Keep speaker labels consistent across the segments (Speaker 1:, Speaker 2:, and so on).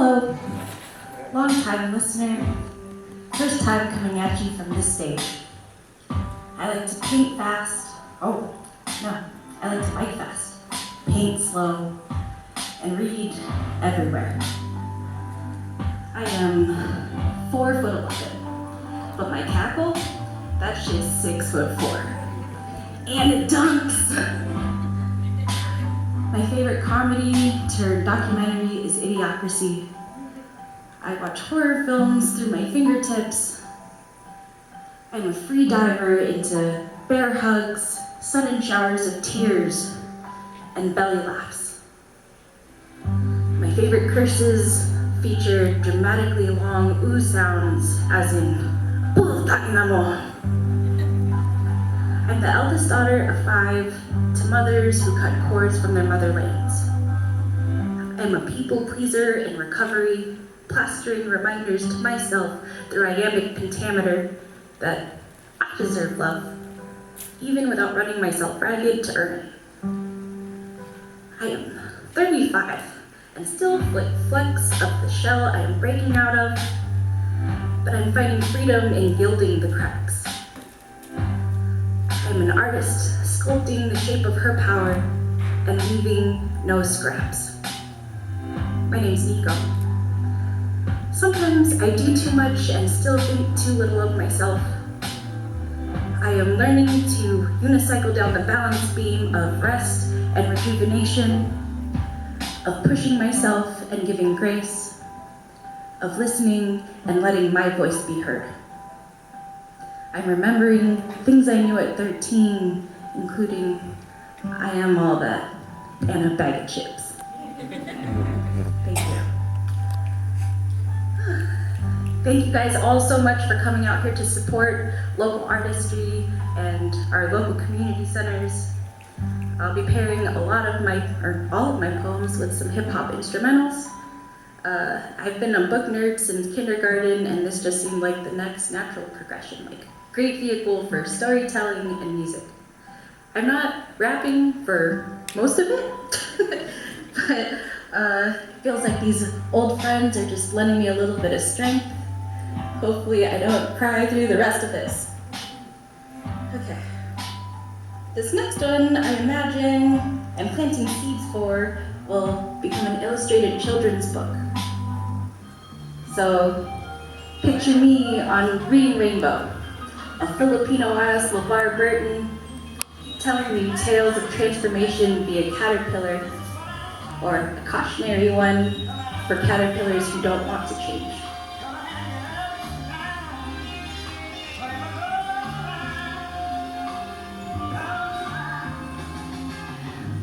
Speaker 1: Hello, long-time listener, first time coming at you from this stage. I like to paint fast, I like to bike fast, paint slow, and read everywhere. I am 4'11", but my cackle, that shit's 6'4", and it dunks. My favorite comedy turned documentary is Idiocracy. I watch horror films through my fingertips. I'm a free diver into bear hugs, sudden showers of tears, and belly laughs. My favorite curses feature dramatically long ooh sounds, as in "Puta. I'm the eldest daughter of 5 to mothers who cut cords from their motherlands. I'm a people pleaser in recovery, plastering reminders to myself through iambic pentameter that I deserve love, even without running myself ragged to earn it. I am 35 and still flecks of the shell I am breaking out of, but I'm finding freedom in gilding the cracks. I'm an artist, sculpting the shape of her power and leaving no scraps. My name's Niko. Sometimes I do too much and still think too little of myself. I am learning to unicycle down the balance beam of rest and rejuvenation, of pushing myself and giving grace, of listening and letting my voice be heard. I'm remembering things I knew at 13, including I am all that and a bag of chips. Thank you. Thank you guys all so much for coming out here to support local artistry and our local community centers. I'll be pairing all of my poems with some hip hop instrumentals. I've been a book nerd since kindergarten, and this just seemed like the next natural progression, like great vehicle for storytelling and music. I'm not rapping for most of it, but it feels like these old friends are just lending me a little bit of strength. Hopefully I don't cry through the rest of this. Okay. This next one, I imagine, I'm planting seeds for, will become an illustrated children's book. So, picture me on Reading Rainbow, a Filipino-ass LeVar Burton telling me tales of transformation via caterpillar, or a cautionary one for caterpillars who don't want to change.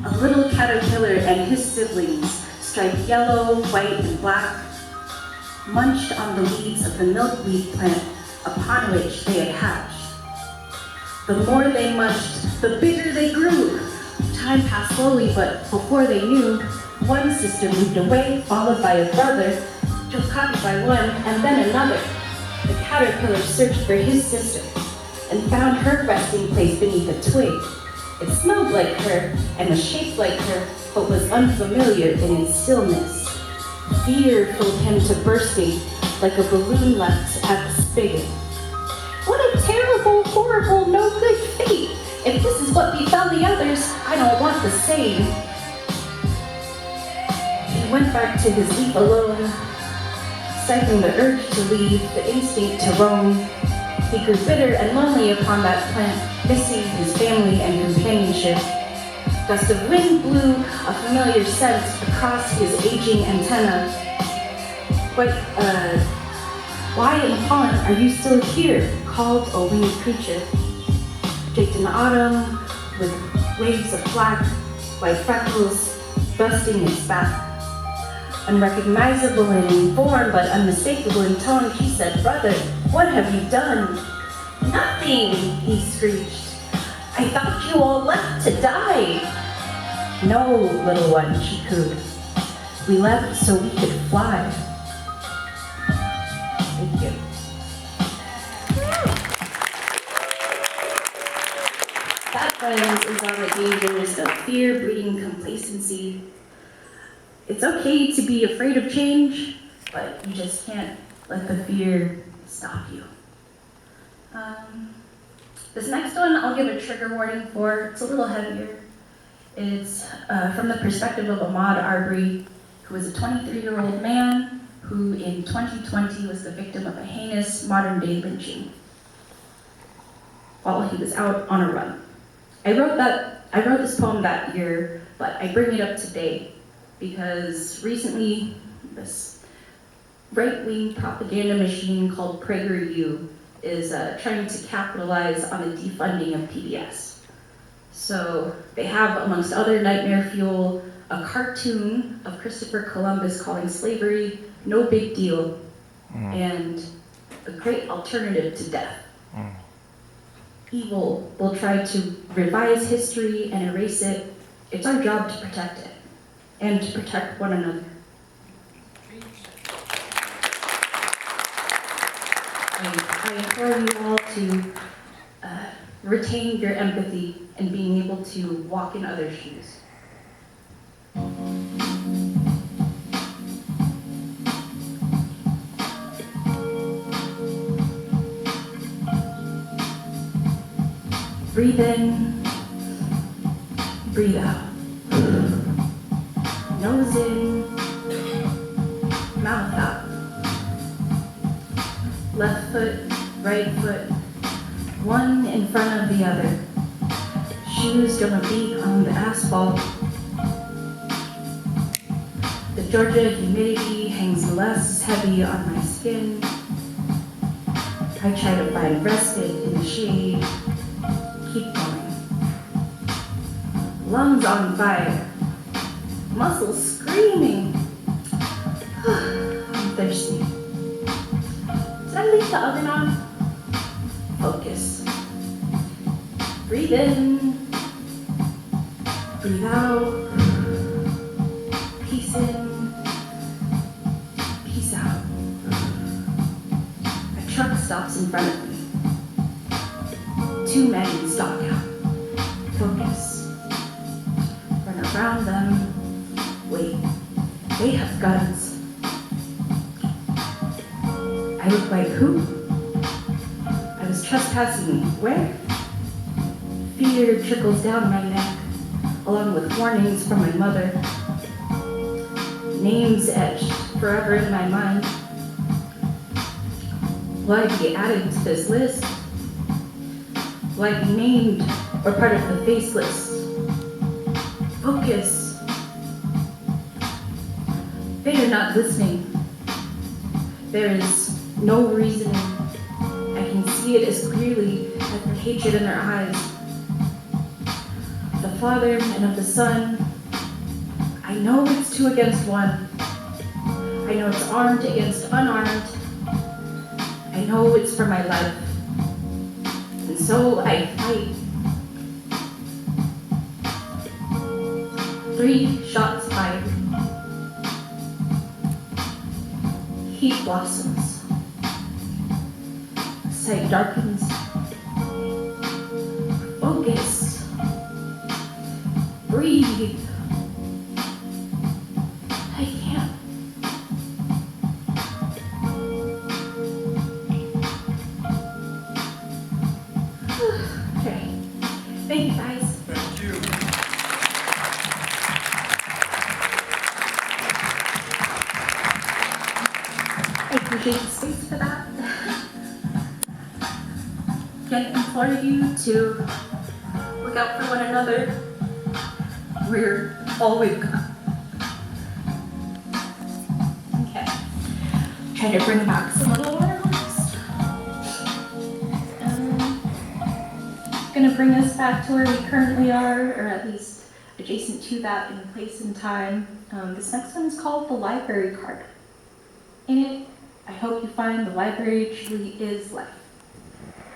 Speaker 1: A little caterpillar and his siblings, striped yellow, white, and black, munched on the weeds of the milkweed plant upon which they had hatched. The more they munched, the bigger they grew. Time passed slowly, but before they knew, one sister moved away, followed by a brother, took copied by one, and then another. The caterpillar searched for his sister and found her resting place beneath a twig. It smelled like her and was shaped like her, but was unfamiliar in its stillness. Fear filled him to bursting, like a balloon left at the spigot. What a terrible, horrible, no good fate! If this is what befell the others, I don't want the same. He went back to his leaf alone, stifling the urge to leave, the instinct to roam. He grew bitter and lonely upon that plant, missing his family and companionship. Gust of wind blew a familiar scent across his aging antenna. Why in the pond are you still here? Called a winged creature. Draped in autumn, with waves of black, white freckles dusting its back. Unrecognizable in form, but unmistakable in tone, she said, "Brother, what have you done?" "Nothing," he screeched. "I thought you all left to die." "No, little one," she cooed. "We left so we could fly." Thank you. That, friends, is on the dangers of fear breeding complacency. It's okay to be afraid of change, but you just can't let the fear stop you. This next one I'll give a trigger warning for. It's a little heavier. It's from the perspective of Ahmaud Arbery, who was a 23-year-old man who in 2020 was the victim of a heinous modern-day lynching while he was out on a run. I wrote this poem that year, but I bring it up today because recently this right-wing propaganda machine called PragerU is trying to capitalize on the defunding of PBS. So they have, amongst other nightmare fuel, a cartoon of Christopher Columbus calling slavery no big deal and a great alternative to death. Evil will try to revise history and erase it. It's our job to protect it and to protect one another. I implore you all to retain your empathy and being able to walk in other shoes. Breathe in, breathe out. Nose in, mouth out. Left foot, right foot, one in front of the other. Shoes don't beat on the asphalt. The Georgia humidity hangs less heavy on my skin. I try to find respite in the shade. Keep going. Lungs on fire. Muscles screaming. I'm thirsty. Did I leave the oven on? Focus. Breathe in. Breathe out. Peace in. Peace out. A truck stops in front of me. Two men stalk out. Focus. Run around them. Wait. They have guns. I look like who? I was trespassing where? Fear trickles down my neck, along with warnings from my mother. Names etched forever in my mind. Will I be added to this list? Will I be named or part of the face list? Focus. They are not listening. There is no reasoning. I can see it as clearly as the hatred in their eyes. The Father and of the Son. I know it's 2 against 1. I know it's armed against unarmed. I know it's for my life. And so I fight. 3 shots fired. Heat blossoms. Sight darkens. Focus. Breathe. I can't. Okay. Thank you, guys.
Speaker 2: Thank you.
Speaker 1: I appreciate the space for that. Again, implore you to look out for one another. We're all we've got. Okay. Try to bring back some little watermarks. Gonna bring us back to where we currently are, or at least adjacent to that in place and time. This next one is called The Library Card. In it, I hope you find the library truly is life.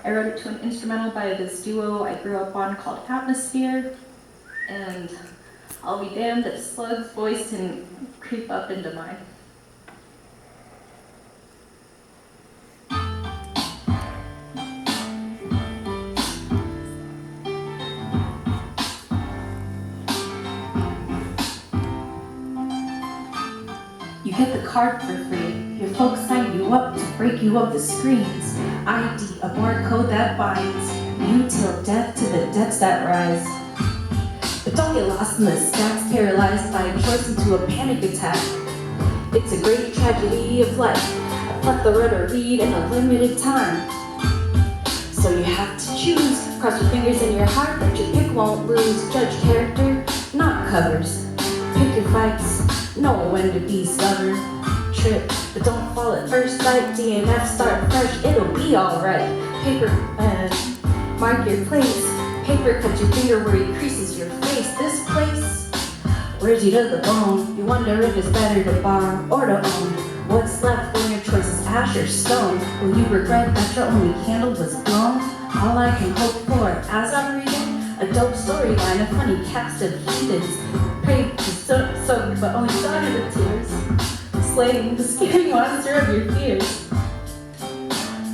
Speaker 1: I wrote it to an instrumental by this duo I grew up on called Atmosphere, and I'll be damned if Slug's voice didn't creep up into mine. You get the card for free. folks sign you up to break you of the screens. ID, a barcode that binds you till death to the debts that rise. But don't get lost in the stacks, paralyzed by a choice into a panic attack. It's a great tragedy of life, a plethora to read in a limited time. So you have to choose, cross your fingers in your heart that your pick won't lose. Judge character, not covers. Pick your fights, know when to be stubborn. Trip, but don't fall at first sight. DNF, start fresh, it'll be alright. Paper, mark your place. Paper, cut your finger where it creases your face. This place wears you to the bone. You wonder if it's better to borrow or to own. What's left when your choice is ash or stone? Will you regret that your only candle was blown? All I can hope for as I'm reading a dope storyline, a funny cast of heathens. Prayed to soak, but only started with tears. Slaying the scary monster of your fears.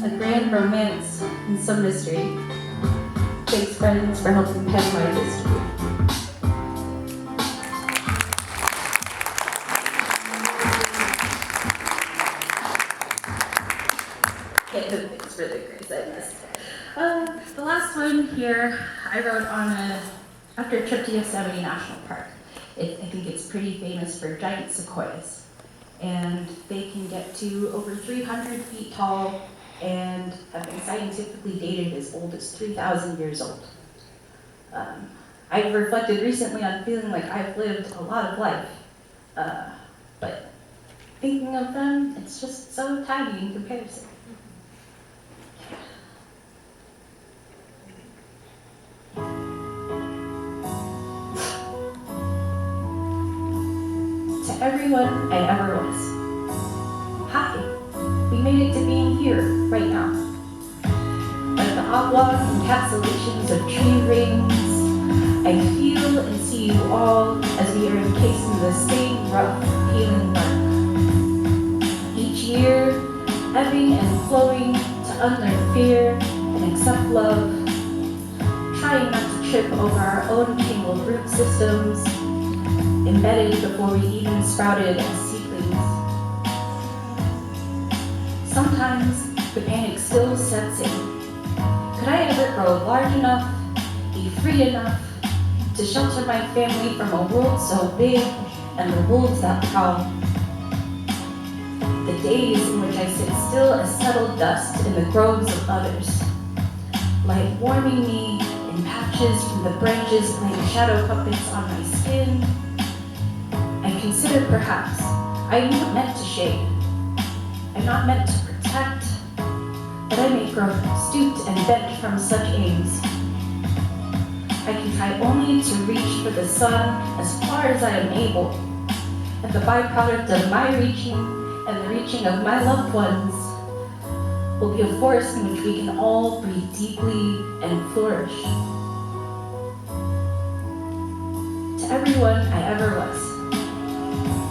Speaker 1: A grand romance and some mystery. Thanks, friends, for helping pen my history. Okay, thanks for the grace I missed. The last one here, I wrote after a trip to Yosemite National Park. I think it's pretty famous for giant sequoias. And they can get to over 300 feet tall and have been scientifically dated as old as 3,000 years old. I've reflected recently on feeling like I've lived a lot of life, but thinking of them, it's just so tiny in comparison. To everyone I ever was. Hi, we made it to being here, right now. Like the oblong encapsulations of tree rings, I feel and see you all as we are encased in the same rough, healing bark. Each year, ebbing and flowing to unlearn fear and accept love, trying not to trip over our own tangled root systems, embedded before we even sprouted as seedlings. Sometimes the panic still sets in. Could I ever grow large enough, be free enough, to shelter my family from a world so big and the wolves that prowl? The days in which I sit still as settled dust in the groves of others, light warming me in patches from the branches playing shadow puppets on my skin. I consider perhaps I am not meant to shade. I'm not meant to protect, but I may grow stooped and bent from such aims. I can try only to reach for the sun as far as I am able, and the byproduct of my reaching and the reaching of my loved ones will be a forest in which we can all breathe deeply and flourish. To everyone I ever was,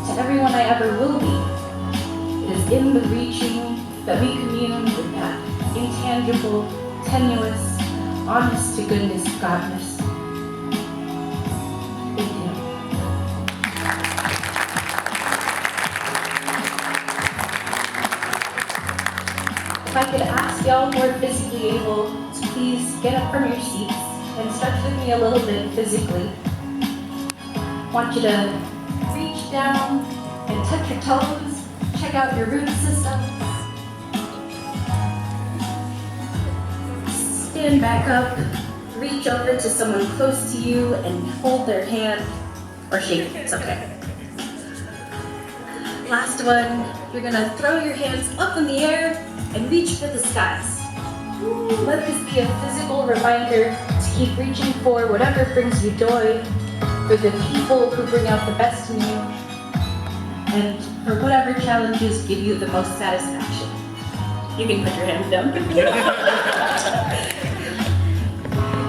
Speaker 1: to everyone I ever will be, it is in the reaching that we commune with that intangible, tenuous, honest to goodness godness. Thank you. If I could ask y'all who are physically able to please get up from your seats and stretch with me a little bit physically. I want you to reach down and touch your toes, check out your root systems. Stand back up, reach over to someone close to you and hold their hand, or shake it, it's okay. Last one, you're gonna throw your hands up in the air and reach for the skies. Let this be a physical reminder to keep reaching for whatever brings you joy, for the people who bring out the best in you, and for whatever challenges give you the most satisfaction. You can put your hands down.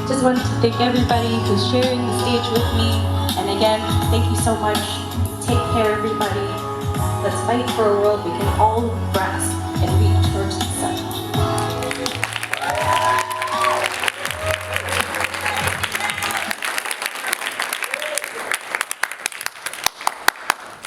Speaker 1: Just wanted to thank everybody who's sharing the stage with me. And again, thank you so much. Take care, everybody. Let's fight for a world we can all grasp.